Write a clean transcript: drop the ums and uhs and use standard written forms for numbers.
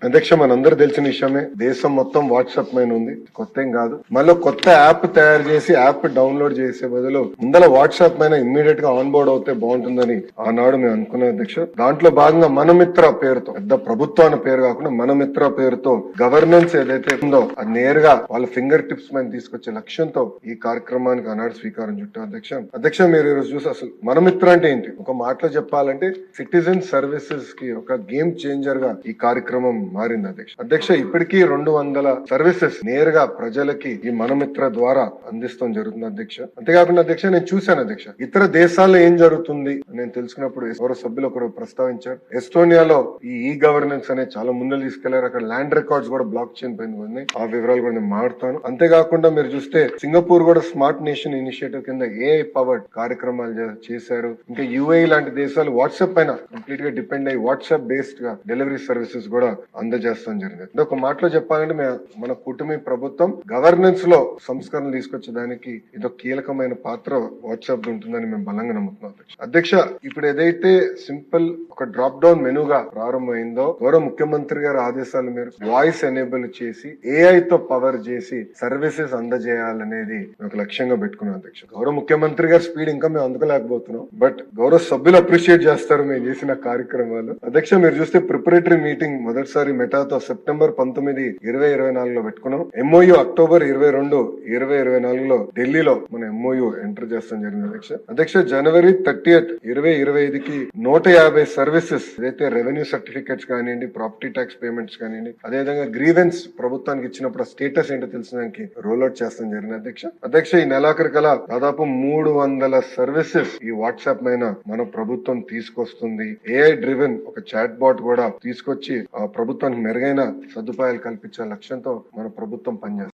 అధ్యక్ష, మనందరూ తెలిసిన విషయమే, దేశం మొత్తం వాట్సాప్ పైన ఉంది, కొత్త ఏం కాదు. మళ్ళీ కొత్త యాప్ తయారు చేసి యాప్ డౌన్లోడ్ చేసే బదులు ముందల వాట్సాప్ పైన ఇమ్మీడియట్ గా ఆన్ బోర్డ్ అవుతే బాగుంటుందని ఆనాడు మేము అనుకున్నాం అధ్యక్ష. దాంట్లో భాగంగా మనమిత్ర పేరుతో, పెద్ద ప్రభుత్వాన్ని పేరు కాకుండా మనమిత్ర పేరుతో గవర్నెన్స్ ఏదైతే ఉందో అది నేరుగా వాళ్ళ ఫింగర్ టిప్స్ పైన తీసుకొచ్చే లక్ష్యంతో ఈ కార్యక్రమానికి ఆనాడు శ్రీకారం చుట్టాం అధ్యక్ష. అధ్యక్ష, మీరు ఈరోజు చూసి అసలు మనమిత్ర అంటే ఏంటి, ఒక మాటలో చెప్పాలంటే సిటిజన్ సర్వీసెస్ కి ఒక గేమ్ చేంజర్ గా ఈ కార్యక్రమం మారింది అధ్యక్ష. అధ్యక్ష, ఇప్పటికీ 200 సర్వీసెస్ నేరుగా ప్రజలకి ఈ మనమిత్ర ద్వారా అందిస్తాం జరుగుతుంది అధ్యక్ష. అంతేకాకుండా అధ్యక్ష, నేను చూశాను అధ్యక్ష, ఇతర దేశాల్లో ఏం జరుగుతుంది నేను తెలుసుకున్నప్పుడు గౌరవ సభ్యులు ఒకరు ప్రస్తావించారు, ఎస్టోనియాలో ఈ గవర్నెన్స్ అనేది చాలా ముందు తీసుకెళ్లారు. అక్కడ ల్యాండ్ రికార్డ్స్ కూడా బ్లాక్ చైన్ పైన ఉన్నాయి. ఆ వివరాలు కూడా నేను మాట్లాడతాను. అంతేకాకుండా మీరు చూస్తే సింగపూర్ కూడా స్మార్ట్ నేషన్ ఇనిషియేటివ్ కింద ఏఐ పవర్డ్ కార్యక్రమాలు చేశారు. ఇంకా యుఏఈ లాంటి దేశాలు వాట్సాప్ పైన కంప్లీట్ గా డిపెండ్ అయ్యి వాట్సాప్ బేస్డ్ గా డెలివరీ సర్వీసెస్ కూడా అందజేస్తాం జరిగింది. ఒక మాటలో చెప్పాలంటే మన కూటమి ప్రభుత్వం గవర్నెన్స్ లో సంస్కరణలు తీసుకొచ్చేదానికి ఇదొక కీలకమైన పాత్ర వాట్సాప్ ఉంటుందని మేము బలంగా నమ్ముతున్నాం అధ్యక్ష. ఇప్పుడు ఏదైతే సింపుల్ ఒక డ్రాప్ డౌన్ మెనూగా ప్రారంభమైందో, గౌరవ ముఖ్యమంత్రి గారి ఆదేశాల మేరకు వాయిస్ ఎనేబుల్ చేసి ఏఐ తో పవర్ చేసి సర్వీసెస్ అందజేయాలనేది ఒక లక్ష్యంగా పెట్టుకున్నాం అధ్యక్ష. గౌరవ ముఖ్యమంత్రి గారి స్పీడ్ ఇంకా మేము అందుకోలేకపోతున్నాం, బట్ గౌరవ సభ్యులు అప్రిషియేట్ చేస్తారు మేము చేసిన కార్యక్రమాలు అధ్యక్ష. మీరు చూస్తే ప్రిపరేటరీ మీటింగ్ మొదటిసారి మెటాతో సెప్టెంబర్ 19, 2024 పెట్టుకున్నాం. ఎంఓయూ అక్టోబర్ 22, 2024 ఢిల్లీలో మన ఎంఓయూ ఎంటర్ చేస్తాం జరిగింది అధ్యక్ష. అధ్యక్ష, జనవరి 30, 2025కి 150 సర్వీసెస్ ఏదైతే రెవెన్యూ సర్టిఫికేట్స్ కానివ్వండి, ప్రాపర్టీ ట్యాక్స్ పేమెంట్స్ కానివ్వండి, అదేవిధంగా గ్రీవెన్స్ ప్రభుత్వానికి ఇచ్చినప్పుడు స్టేటస్ ఏంటో తెలిసినానికి రోల్ అవుట్ చేస్తాం జరిగింది అధ్యక్ష. అధ్యక్ష, ఈ నెలాఖరు కల దాదాపు 300 సర్వీసెస్ ఈ వాట్సాప్ పైన మన ప్రభుత్వం తీసుకొస్తుంది. ఏఐ డ్రివెన్ ఒక చాట్ బాట్ కూడా తీసుకొచ్చి ఆ ప్రభుత్వానికి మెరుగైన సదుపాయాలు కల్పించే లక్ష్యంతో మన ప్రభుత్వం పనిచేస్తుంది.